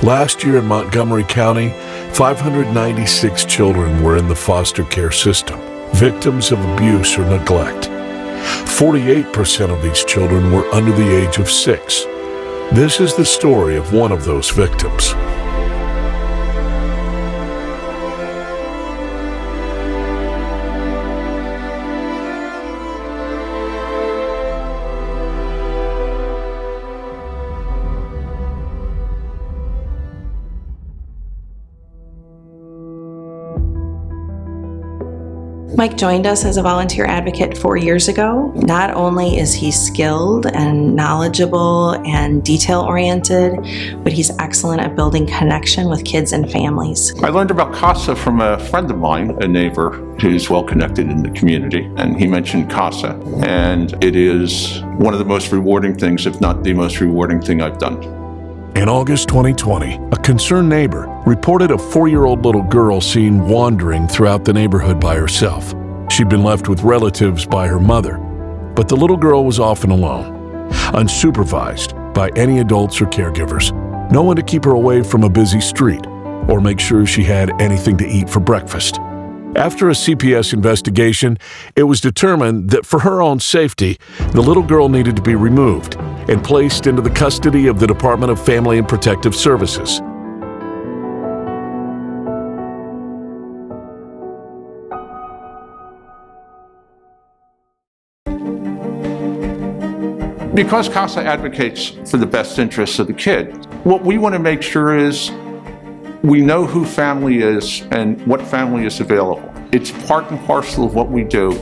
Last year in Montgomery County, 596 children were in the foster care system, victims of abuse or neglect. 48% of these children were under the age of 6. This is the story of one of those victims. Mike joined us as a volunteer advocate 4 years ago. Not only is he skilled and knowledgeable and detail-oriented, but he's excellent at building connection with kids and families. I learned about CASA from a friend of mine, a neighbor who's well connected in the community, and he mentioned CASA. And it is one of the most rewarding things, if not the most rewarding thing I've done. In August 2020, a concerned neighbor reported a 4-year-old little girl seen wandering throughout the neighborhood by herself. She'd been left with relatives by her mother, but the little girl was often alone, unsupervised by any adults or caregivers, no one to keep her away from a busy street or make sure she had anything to eat for breakfast. After a CPS investigation, it was determined that for her own safety, the little girl needed to be removed and placed into the custody of the Department of Family and Protective Services. Because CASA advocates for the best interests of the kid, what we want to make sure is we know who family is and what family is available. It's part and parcel of what we do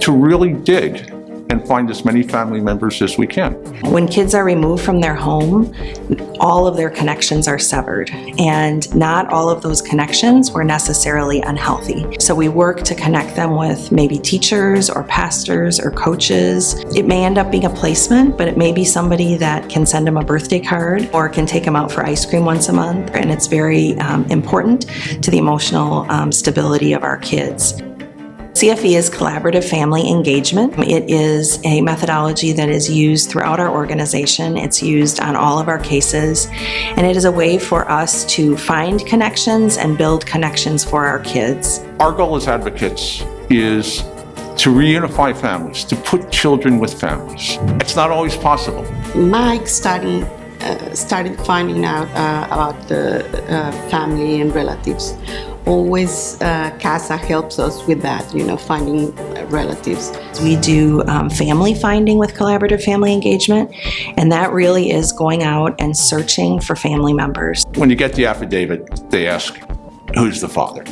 to really dig and find as many family members as we can. When kids are removed from their home, all of their connections are severed, and not all of those connections were necessarily unhealthy. So we work to connect them with maybe teachers or pastors or coaches. It may end up being a placement, but it may be somebody that can send them a birthday card or can take them out for ice cream once a month, and it's very important to the emotional stability of our kids. CFE is collaborative family engagement. It is a methodology that is used throughout our organization. It's used on all of our cases, and it is a way for us to find connections and build connections for our kids. Our goal as advocates is to reunify families, to put children with families. It's not always possible. Mike started finding out about the family and relatives. Always CASA helps us with that, finding relatives. We do family finding with collaborative family engagement, and that really is going out and searching for family members. When you get the affidavit, they ask, who's the father?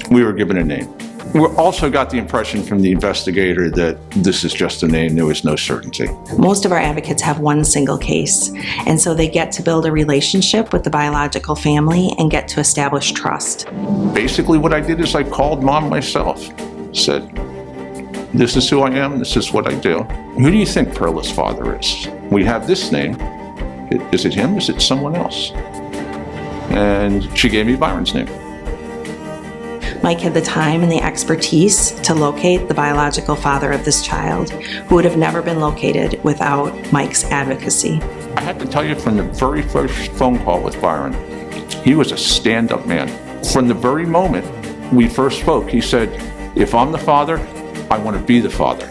We were given a name. We also got the impression from the investigator that this is just a name, there was no certainty. Most of our advocates have one single case, and so they get to build a relationship with the biological family and get to establish trust. Basically what I did is I called mom myself, said, this is who I am, this is what I do. Who do you think Perla's father is? We have this name. Is it him? Is it someone else? And she gave me Byron's name. Mike had the time and the expertise to locate the biological father of this child, who would have never been located without Mike's advocacy. I had to tell you, from the very first phone call with Byron, he was a stand-up man. From the very moment we first spoke, he said, if I'm the father, I want to be the father,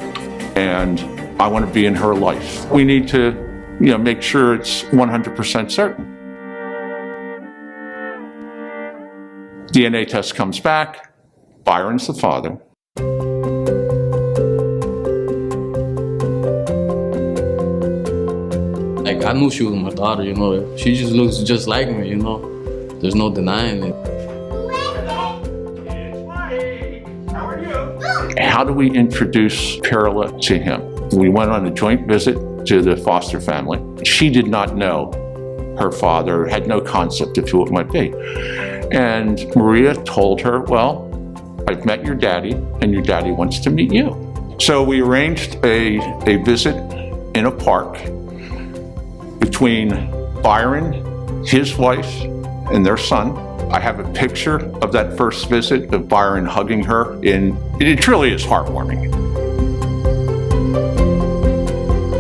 and I want to be in her life. We need to, make sure it's 100% certain. DNA test comes back, Byron's the father. I knew she was my daughter, She just looks just like me, There's no denying it. How are you? How do we introduce Perla to him? We went on a joint visit to the foster family. She did not know her father, had no concept of who it might be. And Maria told her, well, I've met your daddy, and your daddy wants to meet you. So we arranged a visit in a park between Byron, his wife, and their son. I have a picture of that first visit of Byron hugging her, and it truly is heartwarming.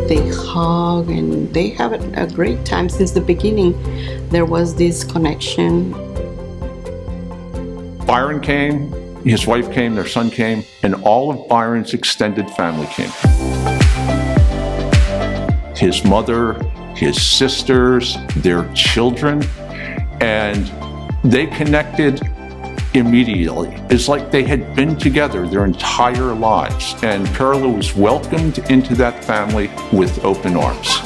they hug and they have a great time. Since the beginning, there was this connection. Byron came, his wife came, their son came, and all of Byron's extended family came. His mother, his sisters, their children, and they connected immediately. It's like they had been together their entire lives, and Perla was welcomed into that family with open arms.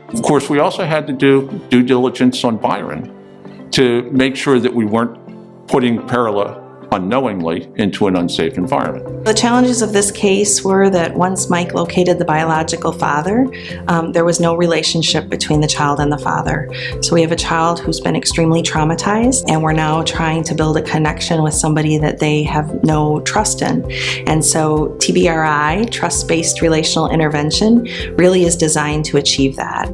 Of course, we also had to do due diligence on Byron to make sure that we weren't putting Perla unknowingly into an unsafe environment. The challenges of this case were that once Mike located the biological father, there was no relationship between the child and the father. So we have a child who's been extremely traumatized, and we're now trying to build a connection with somebody that they have no trust in. And so TBRI, trust-based relational intervention, really is designed to achieve that.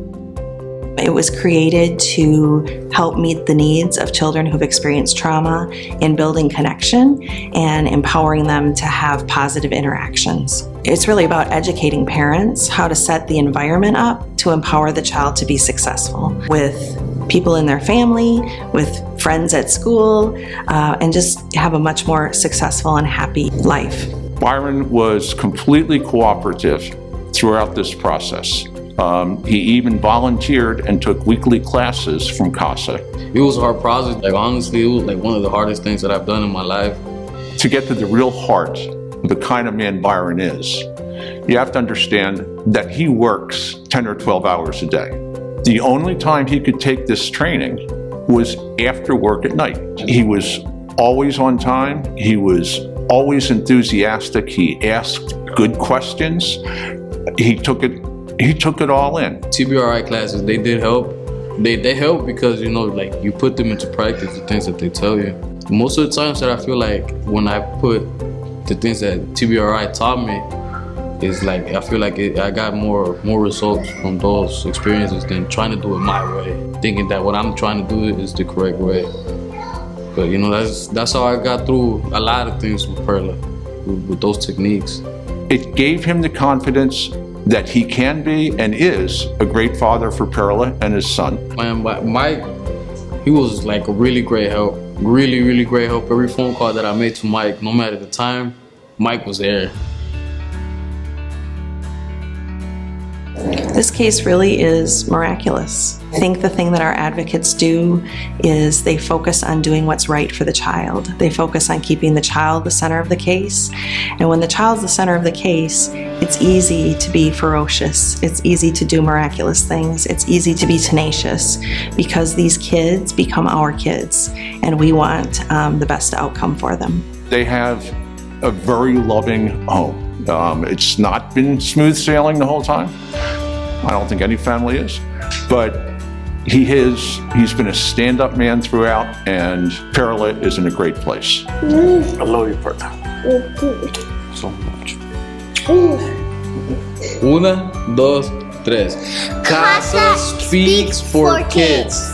It was created to help meet the needs of children who've experienced trauma in building connection and empowering them to have positive interactions. It's really about educating parents how to set the environment up to empower the child to be successful with people in their family, with friends at school, and just have a much more successful and happy life. Byron was completely cooperative throughout this process. He even volunteered and took weekly classes from CASA. It was a hard process. Like, honestly, it was like one of the hardest things that I've done in my life. To get to the real heart of the kind of man Byron is, you have to understand that he works 10 or 12 hours a day. The only time he could take this training was after work at night. He was always on time. He was always enthusiastic. He asked good questions. He took it all in. TBRI classes, they did help. They help because, you know, like, you put them into practice, the things that they tell you. Most of the times that I feel like when I put the things that TBRI taught me, is like, I feel like I got more results from those experiences than trying to do it my way, thinking that what I'm trying to do is the correct way. But, you know, that's how I got through a lot of things with Perla, with those techniques. It gave him the confidence that he can be and is a great father for Perla and his son. Man, Mike, he was like a really great help. Really, really great help. Every phone call that I made to Mike, no matter the time, Mike was there. This case really is miraculous. I think the thing that our advocates do is they focus on doing what's right for the child. They focus on keeping the child the center of the case. And when the child's the center of the case, it's easy to be ferocious. It's easy to do miraculous things. It's easy to be tenacious because these kids become our kids, and we want the best outcome for them. They have a very loving home. It's not been smooth sailing the whole time. I don't think any family is, but he's been a stand-up man throughout, and Perla is in a great place. I love you, Perla. So much. Una, dos, tres. CASA speaks for kids.